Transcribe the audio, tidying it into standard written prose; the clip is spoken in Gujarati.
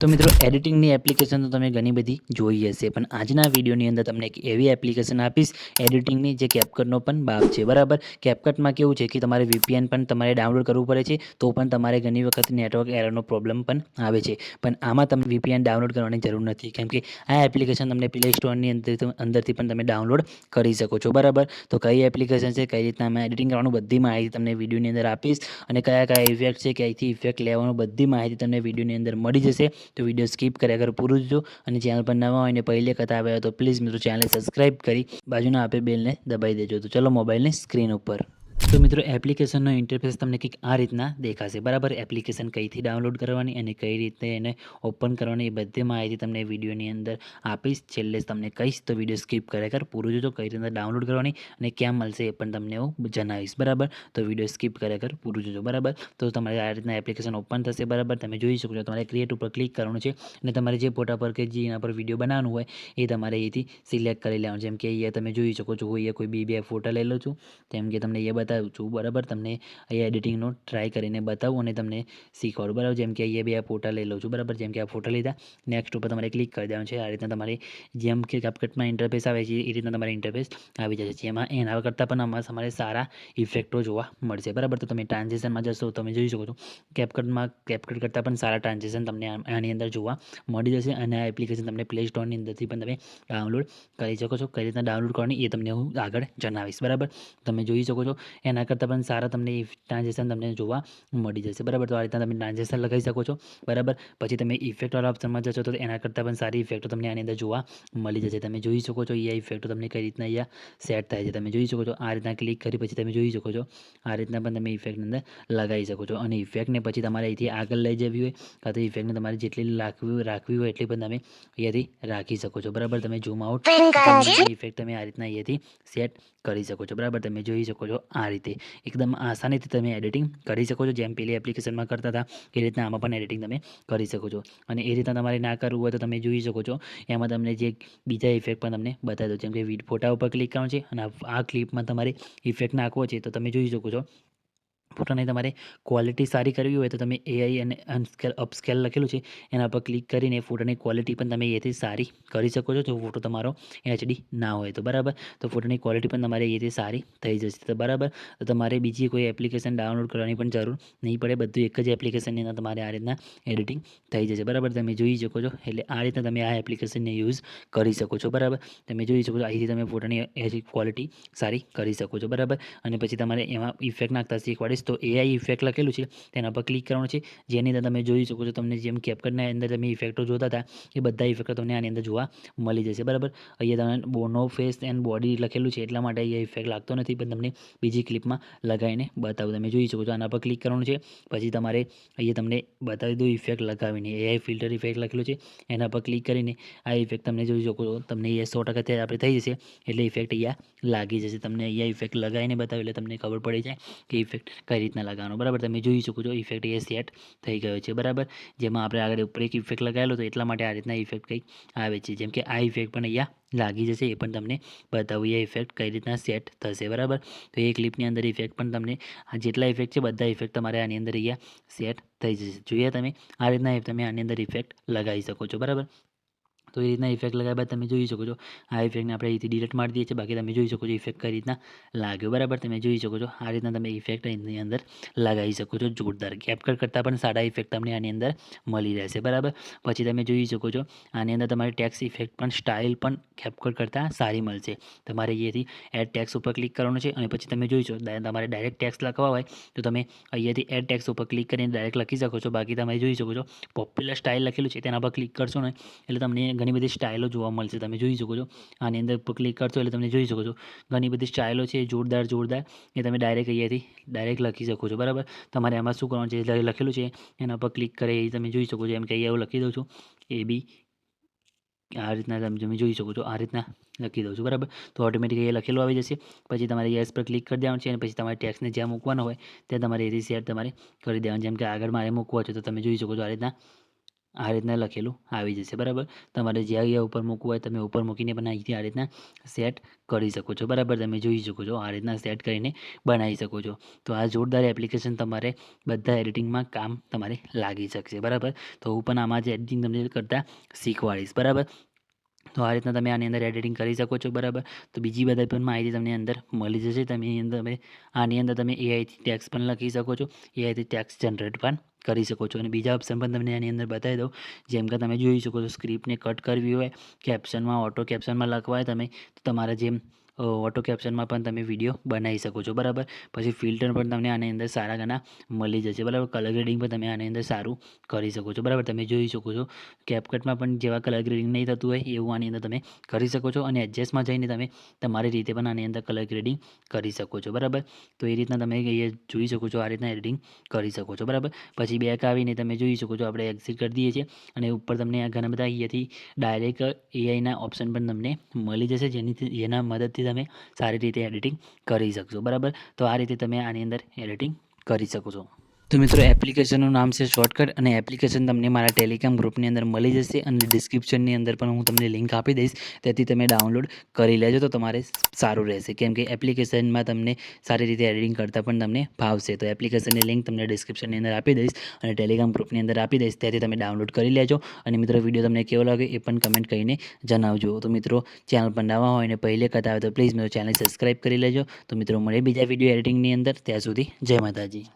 તો મિત્રો એડિટિંગની એપ્લિકેશન તો તમે ઘણી બધી જોઈ હશે, પણ આજના વિડીયોની અંદર તમને એક એવી એપ્લિકેશન આપીશ એડિટિંગની જે કેપકટનો પણ બાપ છે. બરાબર, કેપકટમાં કેવું છે કે તમારે વીપીએન પણ તમારે ડાઉનલોડ કરવું પડે છે, તો પણ તમારે ઘણી વખત નેટવર્ક એરરનો પ્રોબ્લેમ પણ આવે છે. પણ આમાં તમે વીપીએન ડાઉનલોડ કરવાની જરૂર નથી, કેમ કે આ એપ્લિકેશન તમને પ્લે સ્ટોરની અંદરથી પણ તમે ડાઉનલોડ કરી શકો છો. બરાબર, તો કઈ એપ્લિકેશન છે, કઈ રીતના અમે એડિટિંગ કરવાનું, બધી માહિતી તમને વિડીયોની અંદર આપીશ, અને કયા કયા ઇફેક્ટ છે, ક્યાંથી ઇફેક્ટ લેવાનું, બધી માહિતી તમને વિડીયોની અંદર મળી જશે. તો વિડીયો સ્કીપ કર્યા કર પૂરું જોજો, અને ચેનલ પર નવા હોય ને પહેલી વખત આવ્યા હોય તો પ્લીઝ મિત્રો ચેનલને સબસ્ક્રાઈબ કરી બાજુના આપે બેલને દબાવી દેજો. તો ચલો મોબાઈલની સ્ક્રીન ઉપર. તો મિત્રો એપ્લિકેશનનો ઇન્ટરફેસ તમને કંઈક આ રીતના દેખાશે. બરાબર, એપ્લિકેશન કઈથી ડાઉનલોડ કરવાની અને કઈ રીતે એને ઓપન કરવાની એ બધી માહિતી તમને વિડીયોની અંદર આપીશ. છેલ્લે તમને કહીશ, તો વિડીયો સ્કીપ કર્યા કર પૂરું જોજો. કઈ રીતે ડાઉનલોડ કરવાની અને ક્યાં મળશે એ પણ તમને હું જણાવીશ. બરાબર, તો વિડીયો સ્કીપ કર્યા કર પૂરું જોજો. બરાબર, તો તમારે આ રીતના એપ્લિકેશન ઓપન થશે. બરાબર, તમે જોઈ શકો છો, તમારે ક્રિએટ ઉપર ક્લિક કરવાનું છે, અને તમારે જે ફોટા પર કે જે એના પર વિડીયો બનાવવાનું હોય એ તમારે અહીંથી સિલેક્ટ કરી લેવાનું. જેમ કે અહીંયા તમે જોઈ શકો છો, અહીંયા કોઈ બે ફોટા લઈ લો છું, જેમ કે તમને અહીંયા બતાવું છું. બરાબર, તમને અહીંયા એડિટિંગનો ટ્રાય કરીને બતાવું અને તમને શીખવાડું. બરાબર, જેમ કે અહીંયા આ ફોટા લઈ લઉં છું. બરાબર, જેમ કે આ ફોટા લીધા, નેક્સ્ટ ઉપર તમારે ક્લિક કરી દેવાનું છે. આ રીતના તમારે જેમ કે કેપકટમાં ઇન્ટરફેસ આવે છે એ રીતના તમારે ઇન્ટરફેસ આવી જશે. જેમાં એના કરતાં પણ આમાં તમારે સારા ઇફેક્ટો જોવા મળશે. બરાબર, તો તમે ટ્રાન્ઝેક્શનમાં જશો, તમે જોઈ શકો છો કેપકટ કરતાં પણ સારા ટ્રાન્ઝેક્શન તમને આની અંદર જોવા મળી જશે. અને આ એપ્લિકેશન તમને પ્લે સ્ટોરની અંદરથી પણ તમે ડાઉનલોડ કરી શકો છો. કઈ રીતના ડાઉનલોડ કરવાની એ તમને હું આગળ જણાવીશ. બરાબર, તમે જોઈ શકો છો એના કરતાં પણ સારા તમને ટ્રાન્ઝેક્શન તમને જોવા મળી જશે. બરાબર, તો આ રીતના તમે ટ્રાન્ઝેક્શન લગાવી શકો છો. બરાબર, પછી તમે ઇફેક્ટવાળા ઓપ્શનમાં જશો તો એના કરતાં પણ સારી ઇફેક્ટો તમને આની અંદર જોવા મળી જશે. તમે જોઈ શકો છો એ ઇફેક્ટો તમને કઈ રીતના અહીંયા સેટ થાય છે. તમે જોઈ શકો છો, આ રીતના ક્લિક કરી પછી તમે જોઈ શકો છો આ રીતના પણ તમે ઇફેક્ટની અંદર લગાવી શકો છો. અને ઇફેક્ટને પછી તમારે અહીંથી આગળ લઈ જવી હોય કાં તો ઇફેક્ટને તમારે જેટલી રાખવી હોય એટલી પણ તમે અહીંયાથી રાખી શકો છો. બરાબર, તમે ઝૂમ આઉટ ઇફેક્ટ તમે આ રીતના અહીંયાથી સેટ કરી શકો છો. બરાબર, તમે જોઈ શકો છો આ રીતે એકદમ આસાનીથી તમે એડિટિંગ કરી શકો છો. જેમ પેલી એપ્લિકેશનમાં કરતા હતા એ રીતના આમાં પણ એડિટિંગ તમે કરી શકો છો. અને એ રીતના તમારે ના કરવું હોય તો તમે જોઈ શકો છો એમાં તમને જે બીજા ઇફેક્ટ પણ તમને બતાવી દો. જેમ કે ફોટા ઉપર ક્લિક કરવાનું છે, અને આ ક્લિપમાં તમારે ઇફેક્ટ નાખવો છે તો તમે જોઈ શકો છો ફોટાની તમારે ક્વોલિટી સારી કરવી હોય તો તમે એઆઈ અને અપસ્કેલ લખેલું છે એના પર ક્લિક કરીને ફોટાની ક્વોલિટી પણ તમે એથી સારી કરી શકો છો. જો ફોટો તમારો એચડી ના હોય તો. બરાબર, તો ફોટોની ક્વોલિટી પણ તમારે એથી સારી થઈ જશે. તો બરાબર, તો તમારે બીજી કોઈ એપ્લિકેશન ડાઉનલોડ કરવાની પણ જરૂર નહીં પડે. બધું એક જ એપ્લિકેશનની અંદર તમારે આ રીતના એડિટિંગ થઈ જશે. બરાબર, તમે જોઈ શકો છો, એટલે આ રીતના તમે આ એપ્લિકેશનને યુઝ કરી શકો છો. બરાબર, તમે જોઈ શકો છો અહીંથી તમે ફોટાની એચડી ક્વોલિટી સારી કરી શકો છો. બરાબર, અને પછી તમારે એમાં ઇફેક્ટ નાખતા શીખવાડીશ. તો એઆઈ ઇફેક્ટ લખેલું છે તેના પર ક્લિક કરવાનું છે, જેની અંદર તમે જોઈ શકો છો તમને જેમ કેપકટના અંદર તમે ઇફેક્ટો જોતા હતા એ બધા ઇફેક્ટો તમને આની અંદર જોવા મળી જશે. બરાબર, અહીંયા તમે બોનો ફેસ એન્ડ બોડી લખેલું છે એટલા માટે અહીંયા ઇફેક્ટ લાગતો નથી, પણ તમને બીજી ક્લિપમાં લગાવીને બતાવું. તમે જોઈ શકો છો આના પર ક્લિક કરવાનું છે, પછી તમારે અહીંયા તમને બતાવી દો ઇફેક્ટ લગાવીને એઆઈ ફિલ્ટર ઇફેક્ટ લખેલું છે એના પર ક્લિક કરીને આ ઇફેક્ટ તમને જોઈ શકો છો તમને અહીંયા 100% આપણે થઈ જશે. એટલે ઇફેક્ટ અહીંયા લાગી જશે. તમને અહીંયા ઇફેક્ટ લગાવીને બતાવ્યું એટલે તમને ખબર પડી જાય કે ઇફેક્ટ કઈ રીતના લગાવવાનો. બરાબર, તમે જોઈ શકો છો ઇફેક્ટ એ સેટ થઈ ગયો છે. બરાબર, જેમાં આપણે આગળ ઉપર એક ઇફેક્ટ લગાવેલો તો એટલા માટે આ રીતના ઇફેક્ટ કંઈક આવે છે. જેમ કે આ ઇફેક્ટ પણ અહીંયા લાગી જશે, એ પણ તમને બતાવું એ ઇફેક્ટ કઈ રીતના સેટ થશે. બરાબર, તો એ ક્લિપની અંદર ઇફેક્ટ પણ તમને આ જેટલા ઇફેક્ટ છે બધા ઇફેક્ટ તમારે આની અંદર અહીંયા સેટ થઈ જશે. જોઈએ તમે આ રીતના તમે આની અંદર ઇફેક્ટ લગાવી શકો છો. બરાબર, તો એ રીતના ઇફેક્ટ લગાવ્યા બાદ તમે જોઈ શકો છો આ ઇફેક્ટને આપણે અહીંથી ડિલીટ મારી દઈએ છીએ. બાકી તમે જોઈ શકો છો ઇફેક્ટ કઈ રીતના લાગ્યો. બરાબર, તમે જોઈ શકો છો આ રીતના તમે ઇફેક્ટ એની અંદર લગાવી શકો છો. જોરદાર કેપકટ કરતાં પણ સારા ઇફેક્ટ તમને આની અંદર મળી રહેશે. બરાબર, પછી તમે જોઈ શકો છો આની અંદર તમારે ટેક્સ ઇફેક્ટ પણ સ્ટાઇલ પણ કેપકટ કરતાં સારી મળશે. તમારે અહીંયાથી એડ ટેક્સ ઉપર ક્લિક કરવાનું છે, અને પછી તમે જોઈ શકો તમારે ડાયરેક્ટ ટેક્સ લખવા હોય તો તમે અહીંયાથી એડ ટેક્સ ઉપર ક્લિક કરીને ડાયરેક્ટ લખી શકો છો. બાકી તમે જોઈ શકો છો પોપ્યુલર સ્ટાઇલ લખેલું છે તેના પર ક્લિક કરશો ને એટલે તમને ઘણી બધી સ્ટાઇલો જોવા મળશે. તમે જોઈ શકો છો આની અંદર ક્લિક કરશો એટલે તમે જોઈ શકો છો ઘણી બધી સ્ટાઇલો છે જોરદાર એ તમે ડાયરેક્ટ અહીંયાથી ડાયરેક્ટ લખી શકો છો. બરાબર, તમારે એમાં શું કરવાનું છે લખેલું છે એના પર ક્લિક કરે એ તમે જોઈ શકો છો. એમ કે અહીંયા હું લખી દઉં છું એ બી આ રીતના તમે જોઈ શકો છો આ રીતના લખી દઉં છું. બરાબર, તો ઓટોમેટિક એ લખેલું આવી જશે. પછી તમારે યસ પર ક્લિક કરી દેવાનું છે, અને પછી તમારે ટેક્સને જ્યાં મૂકવાનો હોય ત્યાં તમારે એ સેટ તમારે કરી દેવાનું. જેમ કે આગળ મારે મૂકવો છે તો તમે જોઈ શકો છો આ રીતના આ રીતના લખેલું આવી જશે, બરાબર. તમારે જ્યાં ઉપર મૂકવું હોય તમે ઉપર મૂકીને પણ અહીંથી આ રીતના સેટ કરી શકો છો, બરાબર. તમે જોઈ શકો છો આ રીતના સેટ કરીને બનાવી શકો છો. તો આ જોરદાર એપ્લિકેશન તમારે બધા એડિટિંગમાં કામ તમારે લાગી શકશે, બરાબર. તો હું પણ આમાં જ એડિટિંગ તમને કરતાં શીખવાડીશ, બરાબર. તો આ રીતના તમે આની અંદર એડિટિંગ કરી શકો છો, બરાબર. તો બીજી બધા પણ માહિતી તમને અંદર મળી જશે. આની અંદર તમે એઆઈથી ટેક્સ પણ લખી શકો છો, એઆઈથી ટેક્સ જનરેટ પણ કરી શકો છો. અને બીજા ઓપ્શન પણ તમને આની અંદર બતાવી દઉં. જેમ કે તમે જોઈ શકો છો સ્ક્રિપ્ટને કટ કરવી હોય, કેપ્શનમાં ઓટો કેપ્શનમાં લખવા હોય તમે, તો તમારા જેમ ઓટો કેપ્શનમાં પણ તમે વિડીયો બનાવી શકો છો, બરાબર. પછી ફિલ્ટર પણ તમને આની અંદર સારા ઘણા મળી જશે, બરાબર. કલર ગ્રેડિંગ પણ તમે આની અંદર સારું કરી શકો છો, બરાબર. તમે જોઈ શકો છો કેપકટમાં પણ જેવા કલર ગ્રેડિંગ નહીં થતું હોય એવું આની અંદર તમે કરી શકો છો. અને એડજસ્ટમાં જઈને તમે તમારી રીતે પણ આની અંદર કલર ગ્રેડિંગ કરી શકો છો, બરાબર. તો એ રીતના તમે અહીંયા જોઈ શકો છો, આ રીતના એડિટિંગ કરી શકો છો, બરાબર. પછી બેક આવીને તમે જોઈ શકો છો આપણે એક્ઝિટ કરી દઈએ છીએ અને ઉપર તમને આ ઘણા બધા અહીંયાથી ડાયરેક્ટ એઆઈના ઓપ્શન પણ તમને મળી જશે, જેના મદદથી તમે સારી રીતે એડિટિંગ કરી શકશો, બરાબર. તો આ રીતે તમે આની અંદર એડિટિંગ કરી શકો છો. તો મિત્રો એપ્લિકેશનનું નામ છે શોર્ટકટ, અને એપ્લિકેશન તમને મારા ટેલિગ્રામ ગ્રુપની અંદર મળી જશે અને ડિસ્ક્રિપ્શનની અંદર પણ હું તમને લિંક આપી દઈશ, તેથી તમે ડાઉનલોડ કરી લેજો તો તમારે સારું રહેશે. કેમ કે એપ્લિકેશનમાં તમને સારી રીતે એડિટિંગ કરતાં પણ તમને ફાવશે. તો એપ્લિકેશનની લિંક તમને ડિસ્ક્રિપ્શનની અંદર આપી દઈશ અને ટેલિગ્રામ ગ્રુપની અંદર આપી દઈશ, ત્યાંથી તમે ડાઉનલોડ કરી લેજો. અને મિત્રો વિડીયો તમને કેવો લાગે એ પણ કમેન્ટ કરીને જણાવજો. તો મિત્રો ચેનલ પર નવા હોય અને પહેલી વખત આવે તો પ્લીઝ મિત્રો ચેનલ સબસ્ક્રાઈબ કરી લેજો. તો મિત્રો મળે બીજા વિડીયો એડિટિંગની અંદર, ત્યાં સુધી જય માતાજી.